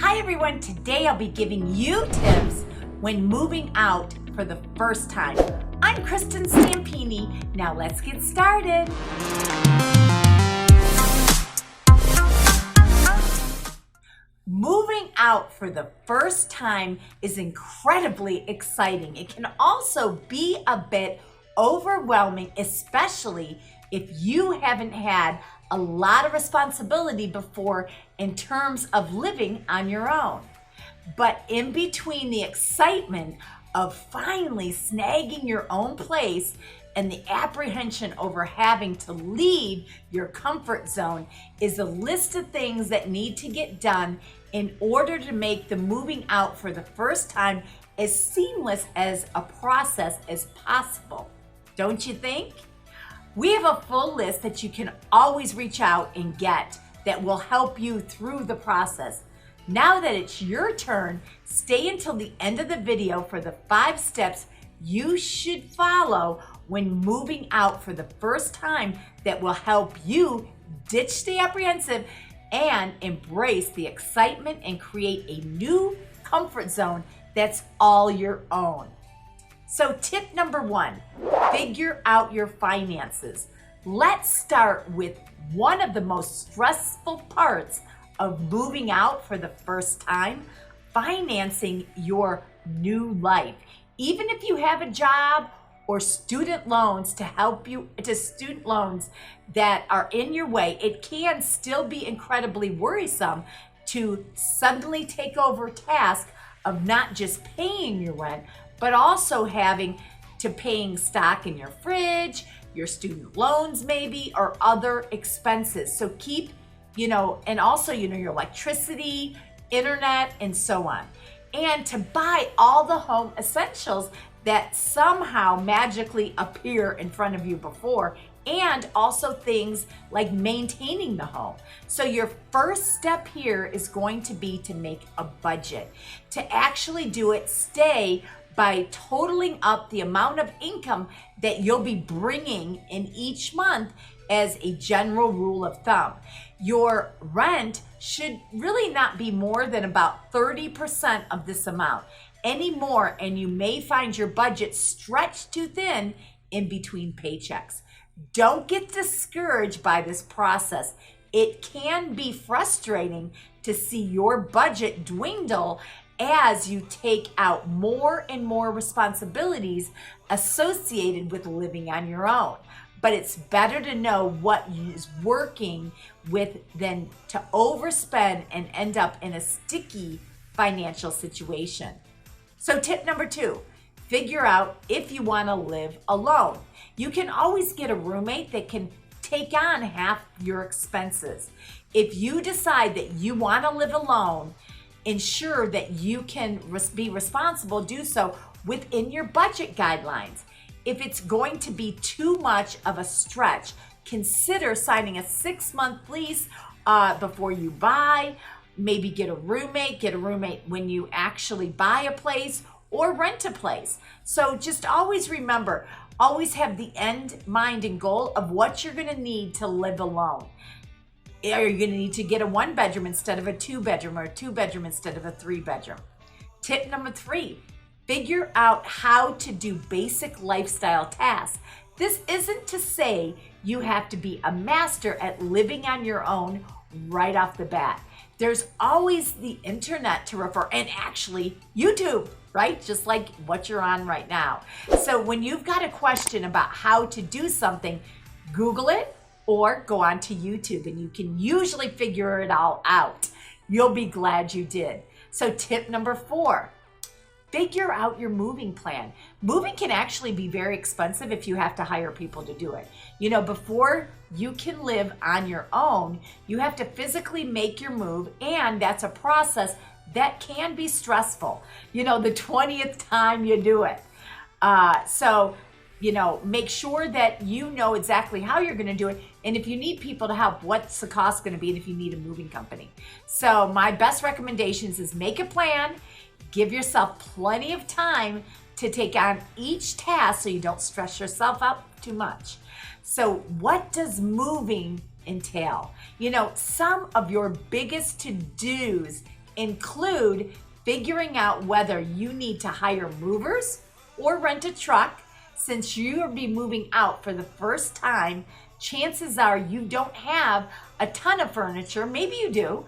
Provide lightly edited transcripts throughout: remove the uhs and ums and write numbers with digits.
Hi everyone, today I'll be giving you tips when moving out for the first time. I'm Kristen Stampini. Now let's get started. Moving out for the first time is incredibly exciting. It can also be a bit overwhelming, especially if you haven't had a lot of responsibility before in terms of living on your own. But in between the excitement of finally snagging your own place and the apprehension over having to leave your comfort zone is a list of things that need to get done in order to make the moving out for the first time as seamless as a process as possible. Don't you think? We have a full list that you can always reach out and get that will help you through the process. Now that it's your turn, stay until the end of the video for the 5 steps you should follow when moving out for the first time that will help you ditch the apprehensive and embrace the excitement and create a new comfort zone that's all your own. So tip number 1, figure out your finances. Let's start with one of the most stressful parts of moving out for the first time, financing your new life. Even if you have a job or student loans to help you, student loans that are in your way, it can still be incredibly worrisome to suddenly take over task of not just paying your rent, but also having to paying stock in your fridge, your student loans maybe, or other expenses. So keep, and also, your electricity, internet, and so on. And to buy all the home essentials that somehow magically appear in front of you before, and also things like maintaining the home. So your first step here is going to be to make a budget. To actually do it, stay by totaling up the amount of income that you'll be bringing in each month as a general rule of thumb. Your rent should really not be more than about 30% of this amount. Any more, and you may find your budget stretched too thin in between paychecks. Don't get discouraged by this process. It can be frustrating to see your budget dwindle as you take out more and more responsibilities associated with living on your own. But it's better to know what is working with than to overspend and end up in a sticky financial situation. So tip number 2, figure out if you want to live alone. You can always get a roommate that can take on half your expenses. If you decide that you want to live alone, ensure that you can be responsible, do so within your budget guidelines. If it's going to be too much of a stretch, consider signing a 6-month lease before you buy. Maybe get a roommate when you actually buy a place or rent a place. So just always remember, always have the end mind and goal of what you're gonna need to live alone. Are you gonna need to get a 1-bedroom instead of a 2-bedroom, or a 2-bedroom instead of a 3-bedroom? Tip number 3, figure out how to do basic lifestyle tasks. This isn't to say you have to be a master at living on your own right off the bat. There's always the internet to refer, and actually YouTube, right? Just like what you're on right now. So when you've got a question about how to do something, Google it or go on to YouTube, and you can usually figure it all out. You'll be glad you did. So tip number 4, figure out your moving plan. Moving can actually be very expensive if you have to hire people to do it. Before you can live on your own, you have to physically make your move, and that's a process that can be stressful. The 20th time you do it. So make sure that you know exactly how you're gonna do it, and if you need people to help, what's the cost gonna be, and if you need a moving company. So my best recommendations is make a plan, give yourself plenty of time to take on each task so you don't stress yourself out too much. So what does moving entail? Some of your biggest to-dos include figuring out whether you need to hire movers or rent a truck. Since you'll be moving out for the first time, chances are you don't have a ton of furniture, maybe you do,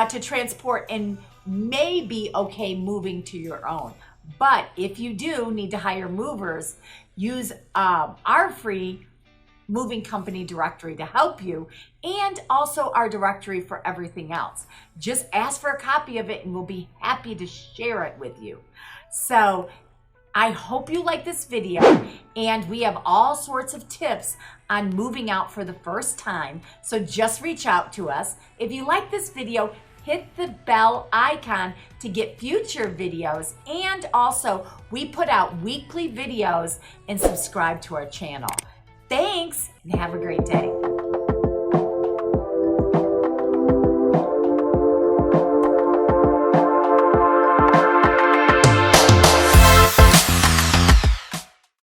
to transport, and may be okay moving to your own. But if you do need to hire movers, use our free moving company directory to help you, and also our directory for everything else. Just ask for a copy of it and we'll be happy to share it with you. So I hope you like this video, and we have all sorts of tips on moving out for the first time. So just reach out to us. If you like this video, hit the bell icon to get future videos, and also we put out weekly videos, and subscribe to our channel. Thanks, and have a great day.